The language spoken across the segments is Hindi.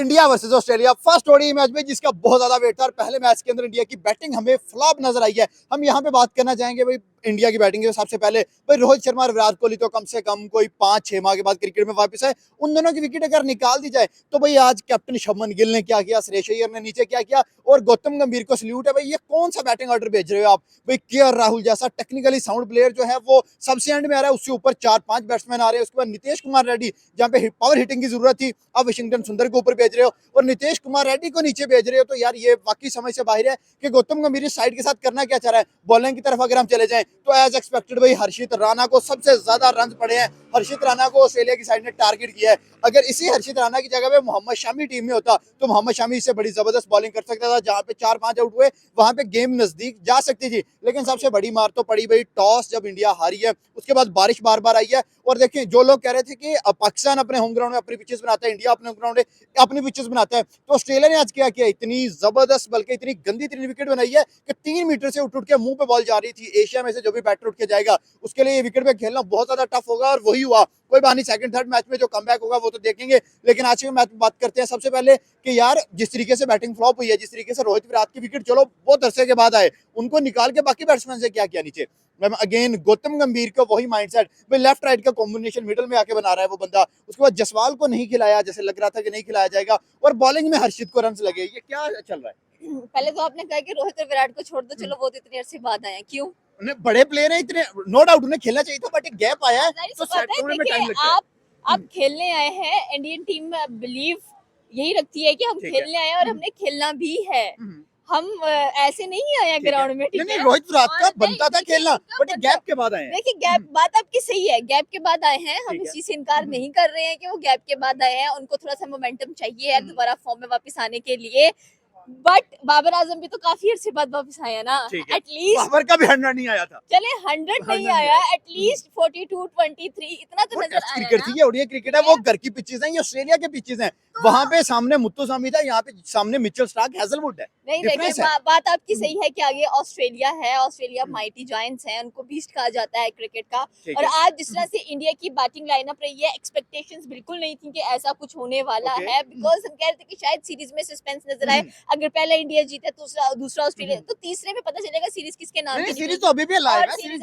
India versus Australia first ODI match में जिसका बहुत ज्यादा वेट था और पहले मैच के अंदर इंडिया की बैटिंग हमें फ्लॉप नजर आई है। हम यहाँ पे बात करना चाहेंगे भाई इंडिया की बैटिंग के सबसे पहले भाई रोहित शर्मा और विराट कोहली तो कम से कम कोई 5-6 माह के बाद क्रिकेट में वापस आए। उन दोनों की विकेट अगर निकाल दी जाए तो भाई आज कैप्टन शुभमन गिल ने क्या किया, श्रेयस अय्यर ने नीचे क्या किया और गौतम गंभीर को सल्यूट है भाई। ये कौन सा बैटिंग ऑर्डर भेज रहे हो आप भाई? केएल राहुल जैसा टेक्निकली साउंड प्लेयर जो है वो सबसे एंड में आ रहा है, उससे ऊपर 4-5 बैट्समैन आ रहे हैं। उसके बाद नीतीश कुमार रेड्डी जहाँ पे पावर हिटिंग की जरूरत थी अब वाशिंगटन सुंदर को ऊपर भेज रहे हो और नीतीश कुमार रेड्डी को नीचे भेज रहे हो। तो यार ये वाकई समझ से बाहर है कि गौतम गंभीर इस साइड के साथ करना क्या चाह रहा है। बॉलिंग की तरफ अगर हम चले जाएं तो एज एक्सपेक्टेड भाई हर्षित राणा को सबसे ज्यादा रन पड़े हैं। हर्षित राणा को ऑस्ट्रेलिया की साइड ने टारगेट किया है। अगर इसी हर्षित राणा की जगह पे मोहम्मद शमी टीम में होता तो मोहम्मद शमी इससे बड़ी जबरदस्त बॉलिंग कर सकता था। जहां पे 4-5 आउट हुए वहां पे गेम नजदीक जा सकती थी, लेकिन सबसे बड़ी मार तो पड़ी भाई टॉस जब इंडिया हारी है। उसके बाद बारिश बार बार आई है और देखिए जो लोग कह रहे थे कि पाकिस्तान अपने होम ग्राउंड में अपनी पिचेस बनाता है, इंडिया अपने होम ग्राउंड में अपनी पिचेस बनाता है, तो ऑस्ट्रेलिया ने आज क्या किया, इतनी जबरदस्त बल्कि इतनी गंदी 3 विकेट बनाई है कि 3 मीटर से उठ के मुंह पे बॉल जा रही थी। एशिया में से जो भी बैटर उठ के जाएगा उसके लिए ये विकेट पे खेलना बहुत ज्यादा टफ होगा और वही हुआ। कोई बात नहीं, सेकंड थर्ड मैच में जो कमबैक होगा वो तो देखेंगे, लेकिन आज के मैच में बात करते हैं सबसे पहले कि यार जिस तरीके से बैटिंग फ्लॉप हुई है, जिस तरीके से रोहित विराट की विकेट चलो बहुत अरसे के बाद आए, उनको निकाल के बाकी बैट्समैन से क्या किया नीचे। अगेन गौतम गंभीर का वही माइंडसेट भाई, लेफ्ट राइट का कॉम्बिनेशन मिडिल में आके बना रहा है वो बंदा। उसके बाद जसवाल को नहीं खिलाया, जैसे लग रहा था कि नहीं खिलाया जाएगा, और बॉलिंग में हर्षित को रन लगे। ये क्या चल रहा है? पहले तो आपने कहा कि रोहित और विराट को छोड़ दो, चलो वो तो इतनी अरसे बाद आए हैं, क्यों? उन्हें बड़े प्लेयर हैं इतने, नो डाउट उन्हें खेलना चाहिए था, बट एक गैप आया है तो बात है, सेट होने में टाइम देखिए लगता है। आप खेलने आए हैं, इंडियन टीम बिलीव यही रखती है कि हम खेलने आए हैं और हमने खेलना भी है। हम ऐसे नहीं आए ग्राउंड में, ठीक नहीं, है? रोहित विराट का बनता था देखिए, खेलना, बट बनता- गैप के बाद आए हैं। देखिए गैप बात आपकी सही है, गैप के बाद आए हैं, हम ठीक इस है। चीज से इनकार नहीं कर रहे हैं कि वो गैप के बाद आए हैं। उनको थोड़ा सा मोमेंटम चाहिए है दोबारा फॉर्म में वापस आने के लिए। बट बाबर आजम भी तो काफी अर्से बाद वापस आए हैं ना, एटलीस्ट बाबर का भी 100 नहीं आया था। चले 100 नहीं आया, एटलीस्ट 42-23 इतना तो वो नजर टेस्ट आया क्रिकेट ना। थी, ये ओडीआई क्रिकेट है, वो घर की पिचेस हैं, ये ऑस्ट्रेलिया के पिचेस हैं। वहां पे सामने मुत्तुसामी था, यहाँ पे सामने मिचेल स्टार्क, हैजलवुड है। नहीं देखिए बात आपकी सही है कि आगे ऑस्ट्रेलिया है, ऑस्ट्रेलिया माइटी जायंट्स हैं, उनको बीस्ट कहा जाता है क्रिकेट का। और आज जिस तरह से इंडिया की बैटिंग लाइनअप रही है, एक्सपेक्टेशंस बिल्कुल नहीं थी कि ऐसा कुछ होने वाला है, बिकॉज हम कह रहे थे कि शायद सीरीज में सस्पेंस नजर आए। अगर पहला इंडिया जीते दूसरा ऑस्ट्रेलिया, तो तीसरे में पता चलेगा सीरीज किसके नाम की। सीरीज तो अभी भी अलाइव है, सीरीज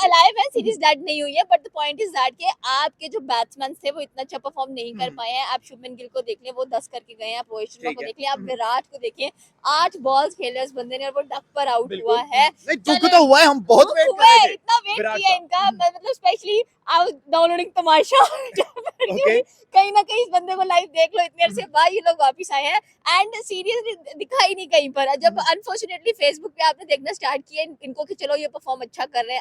अलाइव है, सीरीज डेड नहीं हुई है, but the point is that कि आपके जो बैट्समैन थे वो इतना अच्छा परफॉर्म नहीं कर पाए हैं। आप शुभमन गिल को देख लें, वो 10 करके गए हैं। आप रोहित शर्मा को देख लें, आप विराट को देखें, 8 बॉल्स खेले उस बंदे ने और वो डक पर आउट हुआ है। दुख तो हुआ है, हम बहुत वेट कर रहे थे, इतना वेट किया इनका, मतलब स्पेशली आई वाज डाउनलोडिंग तमाशा कहीं ना कहीं इस बंदे को लाइव देख लो, इतने अरसे बाद ये लोग वापस आए हैं एंड सीरियसली दिखा ही नहीं कहीं पर। जब अनफॉर्चुनेटली फेसबुक पे आपने देखना स्टार्ट किया इनको कि चलो ये परफॉर्म अच्छा कर रहे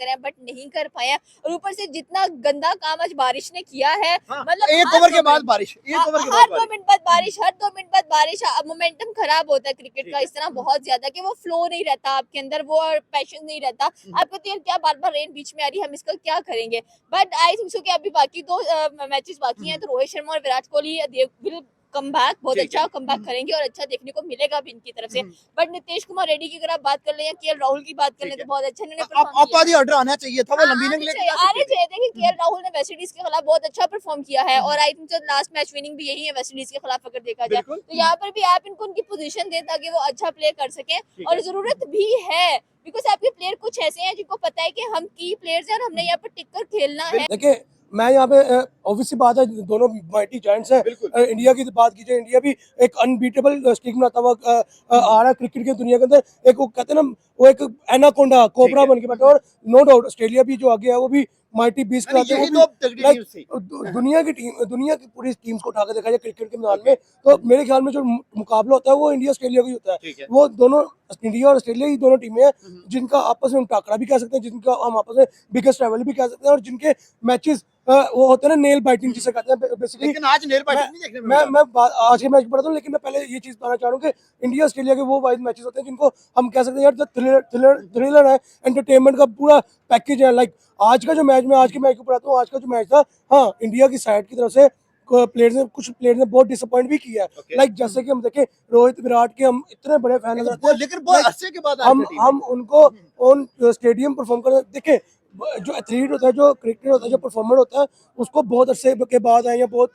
हैं, बट नहीं कर पाए हैं। और ऊपर से जितना गंदा काम आज बारिश ने किया है, मतलब एक ओवर के बाद बारिश, हर 2 मिनट बाद बारिश, हर 2 मिनट बाद बारिश। मोमेंटम खराब होता है क्रिकेट का इस तरह बहुत ज्यादा कि वो फ्लो नहीं रहता आपके अंदर, वो पैशन नहीं रहता आपको। तो यार क्या बार बार रेन बीच में आ रही है, हम इसका क्या करेंगे। बट आई थिंक सो कि अभी बाकी 2 मैचेस बाकी हैं, तो रोहित शर्मा और Virat Kohli will come back, बहुत अच्छा कम बैक करेंगे और अच्छा देखने को मिलेगा भी इनकी तरफ से। बट नीतीश कुमार रेड्डी की अगर आप बात कर लें या केएल राहुल की बात कर लें तो बहुत अच्छा इन्होंने ऑर्डर आना चाहिए था, वो लंबी ने आने चाहिए थे कि केएल राहुल ने वेस्ट इंडीज के खिलाफ बहुत अच्छा परफॉर्म किया है और I think last match winning भी यही है वेस्ट इंडीज के खिलाफ अगर देखा जाए। तो यहाँ पर भी आप इनको उनकी पोजीशन दें ताकि वो अच्छा प्ले कर सके, और जरूरत भी है बिकॉज आपके प्लेयर कुछ ऐसे हैं जिनको पता है कि हम की प्लेयर्स हैं और हमने यहाँ पर टिक कर खेलना है। देखिए मैं यहाँ पे ऑब्वियसली बात है, दोनों माइटी जायंट्स हैं। इंडिया की बात कीजिए, इंडिया भी एक अनबीटेबल स्ट्रीक बनाता हुआ आ रहा है क्रिकेट की दुनिया के अंदर। एक वो कहते हैं ना, वो एक एनाकोंडा कोबरा बन के बैठा। और नो डाउट ऑस्ट्रेलिया भी जो आगे है वो भी माइटी 20 कराते हैं। दुनिया की पूरी टीम्स को उठा के देखा जाए क्रिकेट के मैदान में, तो मेरे ख्याल में जो मुकाबला होता है वो इंडिया ऑस्ट्रेलिया का ही होता है। वो दोनों इंडिया और ऑस्ट्रेलिया ही दोनों टीमें हैं जिनका आपस में टाकरा भी कह सकते हैं, जिनका हम आपस में बिगेस्ट राइवल भी कह सकते हैं, और जिनके मैचेस वो होते हैं ना नेल बाइटिंग जिसे कहते हैं बेसिकली। लेकिन आज नेल बाइटिंग नहीं देखने में मैं आज के मैच पढ़ता हूँ, लेकिन मैं पहले ये चीज बताना चाह रहा हूँ कि इंडिया ऑस्ट्रेलिया के वो वाइज मैचेस होते हैं जिनको हम कह सकते हैं यार थ्रिलर है, एंटरटेनमेंट का पूरा पैकेज है। लाइक आज का जो मैच, मैं आज के मैच को पढ़ाता हूँ, आज का जो मैच था, हाँ इंडिया की साइड की तरफ से कुछ प्लेयर्स ने बहुत डिसअपॉइंट भी किया है। लाइक जैसे कि हम देखें रोहित विराट के हम इतने बड़े फैन नजर आते हैं, लेकिन बहुत अरसे के बाद हम उनको ऑन स्टेडियम परफॉर्म कर देखें। जो एथलीट होता है, जो क्रिकेटर होता है, जो परफॉर्मर होता है, उसको बहुत अरसे के बाद आए या बहुत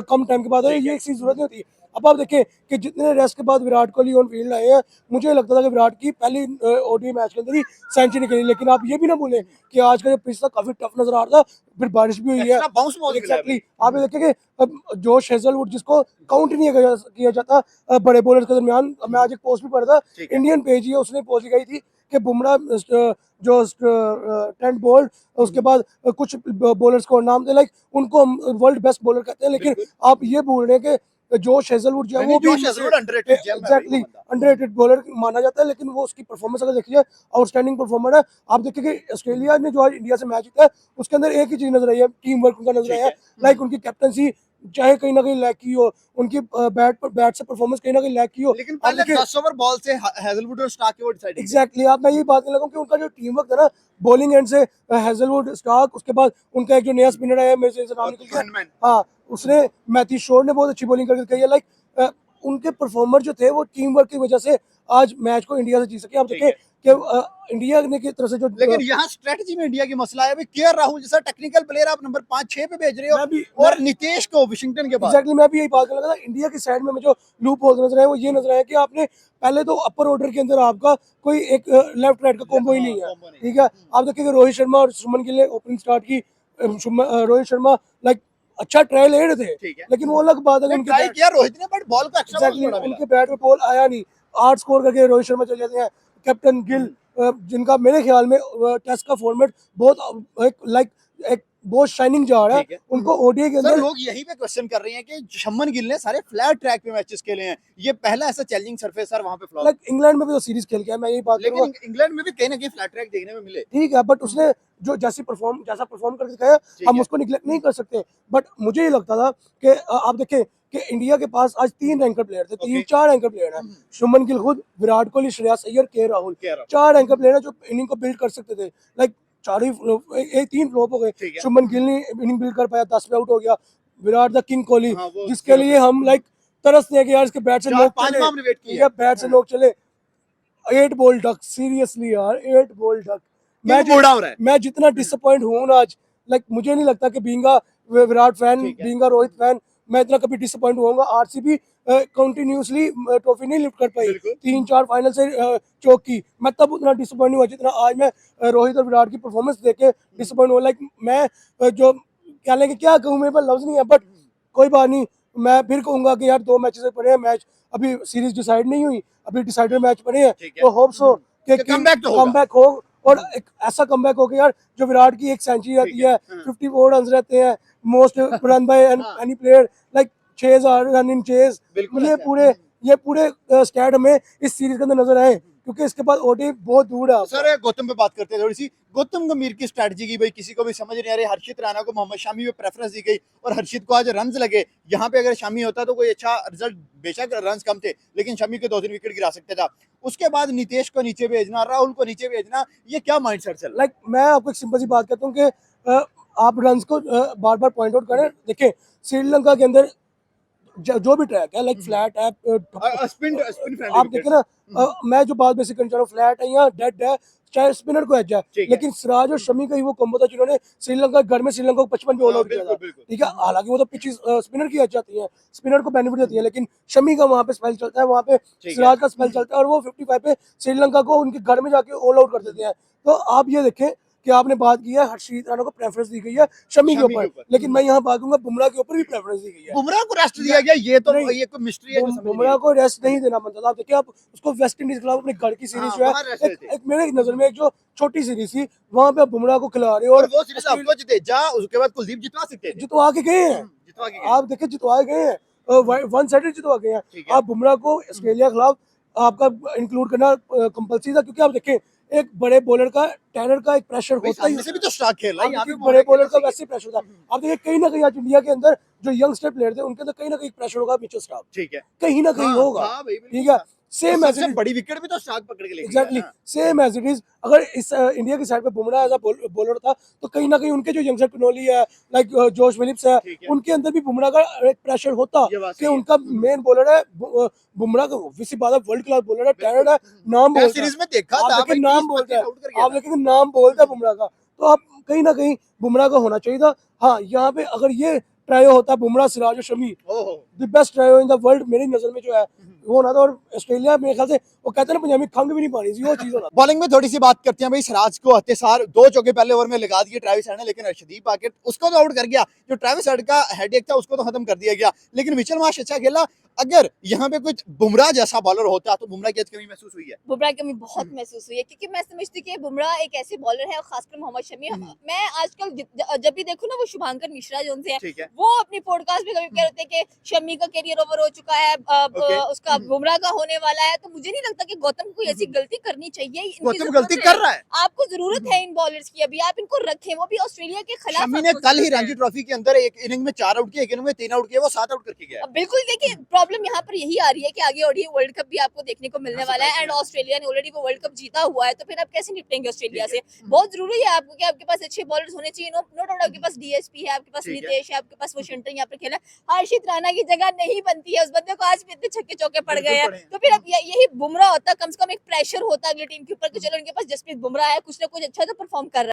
कम टाइम के बाद आए, ये एक चीज़ जरूरत नहीं होती। अब आप देखें कि जितने रेस्ट के बाद विराट कोहली ऑन फील्ड आए हैं, मुझे लगता था कि विराट की पहली ओडीआई मैच के अंदर ही सेंचुरी निकली, लेकिन आप ये भी ना भूलें कि आज का जो पिच था काफी टफ नजर आ रहा था, फिर बारिश भी हुई है। एक्स्ट्रा बाउंस बहुत मिला है एग्जैक्टली, आप ये देखें कि अब जोश हेजलवुड, जिसको काउंट नहीं किया जाता बड़े बॉलर्स के दरमियान, मैं आज एक पोस्ट भी पढ़ा था, ठीक है। इंडियन पेज ही है, उसने पोस्ट लगाई थी कि बुमराह जो टेंट बॉल्ड, उसके बाद कुछ बॉलर्स को नाम थे, लाइक उनको हम वर्ल्ड बेस्ट बॉलर कहते हैं, लेकिन बिल्कुल। आप ये भूल रहे हैं कि जोश हेजलवुड जो है वो भी जोश हेजलवुड अंडररेटेड जेम है भाई एग्जैक्टली वो बंदा। अंडररेटेड बॉलर माना जाता है, लेकिन वो उसकी परफॉर्मेंस अगर देखिए आउटस्टैंडिंग परफॉर्मर है। आप देखिए कि ऑस्ट्रेलिया ने जो आज इंडिया से मैच जीता है, उसके अंदर एक ही चीज नजर आई है, टीम वर्क उनका नजर ठीक आया है। है, लाइक उनकी कैप्टनसी चाहे कहीं ना कहीं लैक की हो, उनकी बैट से परफॉर्मेंस कहीं ना कहीं लैक की हो। लेकिन आप पहले देखिए 10 ओवर बॉल से हेजलवुड और स्टार्क के वो डिसाइड एग्जैक्टली आप मैं यही बात करने लगा हूं कि उनका जो टीम वर्क था ना, बॉलिंग एंड से हेजलवुड, स्टार्क, उसके बाद उनका एक जो नया स्पिनर आया, मेरे से नाम निकल गया, हाँ, उसने मैथ्यू शोर ने बहुत अच्छी बॉलिंग करके दिखाई है, लाइक उनके परफॉर्मर जो थे वो टीम वर्क की वजह से आज मैच को इंडिया से जीत सके। आप ठीक देखें कि इंडिया ने की तरफ से जो लेकिन यहाँ स्ट्रेटजी में इंडिया की मसला है भाई, केएल राहुल जैसा टेक्निकल प्लेयर आप नंबर 5-6 पे भेज रहे हो मैं भी और नितेश को वाशिंगटन के बाद एग्जैक्टली मैं भी यही बात करने लगा था, इंडिया की साइड में मुझे जो लूप होल्स नजर आए वो ये नजर आया कि आपने पहले तो अपर ऑर्डर के अंदर आपका कोई एक लेफ्ट राइट का कॉम्बो ही नहीं है, combo नहीं। ठीक है। आप देखिए कि रोहित शर्मा और सुमन गिल ने ओपनिंग स्टार्ट की, रोहित शर्मा लाइक अच्छा ट्रायल ले रहे थे, ठीक है। लेकिन वो अलग बात है कि उनके ट्राई बैट किया रोहित ने बट बॉल को एक्स्ट्रा बॉल एग्जैक्टली थोड़ा मिला। उनके बैट में बॉल आया नहीं, 8 स्कोर करके रोहित शर्मा चले जाते हैं। कैप्टन गिल जिनका मेरे ख्याल में टेस्ट का फॉर्मेट बहुत एक लाइक एक बहुत शाइनिंग जा रहा ठीक है, है। उनको ओडीआई के सर अंदर लोग यही पे क्वेश्चन कर रहे हैं कि शमन गिल ने सारे फ्लैट ट्रैक पे मैचेस खेले हैं, ये पहला ऐसा चैलेंजिंग सरफेस सर वहां पे फ्लॉप। लाइक इंग्लैंड में भी तो सीरीज खेल के आया, मैं यही बात करूंगा, लेकिन इंग्लैंड में भी कहीं ना कहीं फ्लैट ट्रैक देखने में मिले। ठीक है, बट उसने जो जैसा परफॉर्म करके दिखाया, ठीक हम है। उसको निगलेक्ट नहीं कर सकते। बट मुझे ये लगता था कि आप देखें कि इंडिया के पास आज 3 एंकर प्लेयर थे, 3-4 एंकर प्लेयर हैं, शुभमन गिल खुद, विराट कोहली, श्रेयस अय्यर, के राहुल, कह रहा 4 एंकर प्लेयर हैं जो इनिंग को बिल्ड कर सकते थे। लाइक चार ही एक 3 फ्लॉप हो गए, ठीक है। शुभमन गिल ने इनिंग बिल्ड कर पाया, 10 पे आउट हो गया। विराट द किंग कोहली, हाँ, वो जिसके लिए हम लाइक तरसते हैं कि यार इसके बैट से नोक 4-5 चले, माह हमने वेट ठीक किया है, बैट से नोक चले। 8 बॉल डक, सीरियसली यार 8 बॉल डक, मैं बूढ़ा हो रहा है। मैं जितना डिसअपॉइंट हूं ना आज, लाइक मुझे नहीं लगता कि बीइंगा विराट फैन, ठीक है। बीइंगा रोहित फैन, मैं इतना कभी डिसअपॉइंट होऊंगा। आरसीबी कंटिन्यूअसली ट्रॉफी नहीं लिफ्ट कर पाई, बिल्कुल। 3-4 फाइनल से चौक की, मैं तब उतना डिसअपॉइंट हुआ जितना आज मैं रोहित और विराट की परफॉर्मेंस देख के डिसअपॉइंट हुआ। लाइक मैं जो क्या लेंगे, क्या कहूँ, मेरे पास लफ्ज नहीं है, बट कोई बात नहीं, मैं फिर कहूंगा कि यार 2 मैचेस पड़े हैं, मैच अभी सीरीज डिसाइड नहीं हुई, अभी डिसाइडर मैच पड़े हैं, ठीक है। तो होप्स हो कि comeback तो होगा। कमबैक हो, और एक ऐसा कमबैक हो कि यार जो विराट की एक सेंचुरी रहती है, 54 रन रहते हैं, most run by any player, like chase or run in chase, बिल्कुल ये ऐसा। पूरे स्टैट हमें इस सीरीज के अंदर नजर आए, क्योंकि इसके बाद ओडी बहुत दूर है आपका। सर गौतम पे बात करते हैं थोड़ी सी, गौतम गंभीर की स्ट्रेटजी की भाई किसी को भी समझ नहीं आ रही। हर्षित राणा को मोहम्मद शामी पे प्रेफरेंस दी गई और हर्षित को आज रन्स लगे, यहाँ पे अगर शामी होता तो कोई अच्छा रिजल्ट, बेशक रन्स कम थे लेकिन शमी के 2-3 विकेट गिरा सकते था। उसके बाद नितेश को नीचे भेजना, राहुल को नीचे भेजना, ये क्या माइंडसेट चल रहा है? लाइक मैं आपको एक सिंपल सी बात कहता हूँ कि आप रन्स को बार बार पॉइंट आउट करें। देखें श्रीलंका के अंदर जो भी ट्रैक है, लाइक फ्लैट है, स्पिन आप देखें ना, मैं जो बात बेसिक करना चाह रहा हूँ, फ्लैट है या डेड है, चाहे स्पिनर को एज है, ठीक है। लेकिन सिराज और शमी का ही वो कॉम्बो था जिन्होंने श्रीलंका घर में श्रीलंका को 55 पे ऑल आउट किया था, बिल्कुल। ठीक है। हालांकि वो तो पिचेस स्पिनर की एज जाती है, स्पिनर को बेनिफिट देती है, लेकिन शमी का वहां पे स्पेल चलता है, वहां पे है। सिराज का स्पेल चलता है, और वो 55 पे श्रीलंका को उनके घर में जाके ऑल आउट कर देते हैं। तो आप ये देखें कि आपने बात की है हर्षित राणा को प्रेफरेंस दी गई है शमी के शमी के ऊपर, ऊपर। लेकिन मैं यहाँ बात करूंगा बुमराह के ऊपर भी प्रेफरेंस दी गई है। बुमराह को रेस्ट दिया गया, ये तो नहीं, ये कोई मिस्ट्री है जो समझ नहीं बुमराह आई। को रेस्ट नहीं देना बनता था। आप देखिए, आप उसको वेस्ट इंडीज के खिलाफ अपने घर की सीरीज हाँ, जो वहाँ है, रेस्ट एक, देते। एक मेरे नजर में एक जो छोटी सीरीज थी, वहां पे आप बुमराह को खिला रहे हो और और वो सीरीज आपको जितेजा, उसके बाद कुलदीप जितवा सकते थे। जितवा के गए हैं। जितवा के गए। आप देखिए जितवा गए हैं, वन साइडेड जितवा गए ठीक हैं। है। आप बुमराह को ऑस्ट्रेलिया के खिलाफ आपका इंक्लूड करना कंपल्सरी था, क्योंकि आप देखें एक बड़े बॉलर का टेनर का एक प्रेशर भाई होता ही सामने से होता भी तो स्टार्क खेल रहा है। है, आप यहाँ पे देखिए बड़े मोहम्मद बॉलर का खेलना वैसे प्रेशर था। आप देखिए कहीं ना कहीं आज इंडिया के अंदर जो यंगस्टर प्लेयर थे उनके अंदर कहीं ना कहीं प्रेशर होगा मिचेल स्टार्क, ठीक है। कहीं ना कहीं हाँ, होगा, हाँ भाई, बिल्कुल ठीक है। था। सेम और एज सबसे बड़ी विकेट भी तो स्टार्क पकड़ के लेके गया एग्जैक्टली ना। Same as it is. अगर इस इंडिया की साइड पे बुमराह एज अ बॉलर था, तो कहीं ना कहीं उनके जो यंगस्टर पिनोली है, लाइक जोश विलिप्स है, ठीक है। उनके अंदर भी बुमराह का एक प्रेशर होता ये बात कि सही है। उनका मेन बॉलर है बुमराह का, ऑब्वियसली बात है, वर्ल्ड क्लास बॉलर है, टैलेंट है, नाम टेस्ट बोलता सीरीज है। में देखा आप था देखिए भाई, नाम 30-25 बोलता है, आउट कर गया आप था। देखिए नाम बोलता है बुमराह का, तो आप कहीं ना कहीं बुमराह का होना चाहिए था। हाँ, यहाँ पे अगर ये ट्रायो होता बुमराह सिराज और शमी, ओहो the best trio in the world मेरी नजर में जो है वो होना था। और ऑस्ट्रेलिया मेरे ख्याल से वो कहते हैं ना पंजाबी खंग भी नहीं पानी थी, वो चीज होना था। बॉलिंग में थोड़ी सी बात करते हैं भाई। सिराज को हत्ते सार 2 चौके पहले ओवर में लगा दिए ट्रेविस हेड ने, लेकिन अर्शदीप आके उसको तो आउट कर गया। जो ट्रेविस हेड का हेडेक था उसको तो खत्म कर दिया गया, लेकिन मिचेल मार्श अच्छा खेला। अगर यहाँ पे कुछ बुमराह जैसा बॉलर होता तो बुमराह की आज कमी महसूस हुई है। बुमराह की कमी बहुत महसूस हुई है, क्योंकि मैं समझती हूँ कि बुमराह एक ऐसे बॉलर है, और खासकर मोहम्मद शमी। मैं आजकल जब भी देखूँ ना, वो शुभांकर मिश्रा जो उनसे है, ठीक है, वो अपनी पॉडकास्ट में कभी कह रहे थे कि शमी का करियर ओवर हो चुका है, अब ओके। उसका बुमराह का होने वाला है। तो मुझे नहीं लगता कि गौतम को कोई ऐसी गलती करनी चाहिए। इनकी गौतम जरूरत गलती है। कर रहा है। आपको जरूरत है इन बॉलर्स की, अभी आप इनको रखें, वो भी ऑस्ट्रेलिया के खिलाफ। शमी ने आपको कल ही जरूरत है। रणजी ट्रॉफी के अंदर एक इनिंग में 4 आउट किए, एक इनिंग में 3 आउट किए, वो 7 आउट करके गया है। अब बिल्कुल देखिए, प्रॉब्लम यहाँ पर यही आ रही है कि आगे ओडीआई वर्ल्ड कप भी आपको देखने को मिलने वाला है, एंड ऑस्ट्रेलिया ने ऑलरेडी वो वर्ल्ड कप जीता हुआ है। तो फिर आप कैसे निपटेंगे ऑस्ट्रेलिया से? बहुत जरूरी है आपको कि आपके पास अच्छे बॉलर्स होने चाहिए। नो डाउट आपके पास डीएसपी है, आपके पास ठीक है। नितेश है, आपके पास वॉशिंगटन यहाँ पर खेला। हर्षित राणा की जगह नहीं बनती है, उस बंदे को आज भी इतने छक्के चौके पड़ बिल्कुल गए हैं। पड़े हैं। तो फिर अब यही बुमराह होता, कम से कम एक प्रेशर होता अगली टीम के ऊपर कि चलो इनके पास जसप्रीत बुमराह है, कुछ ना कुछ अच्छा तो परफॉर्म कर रहा है।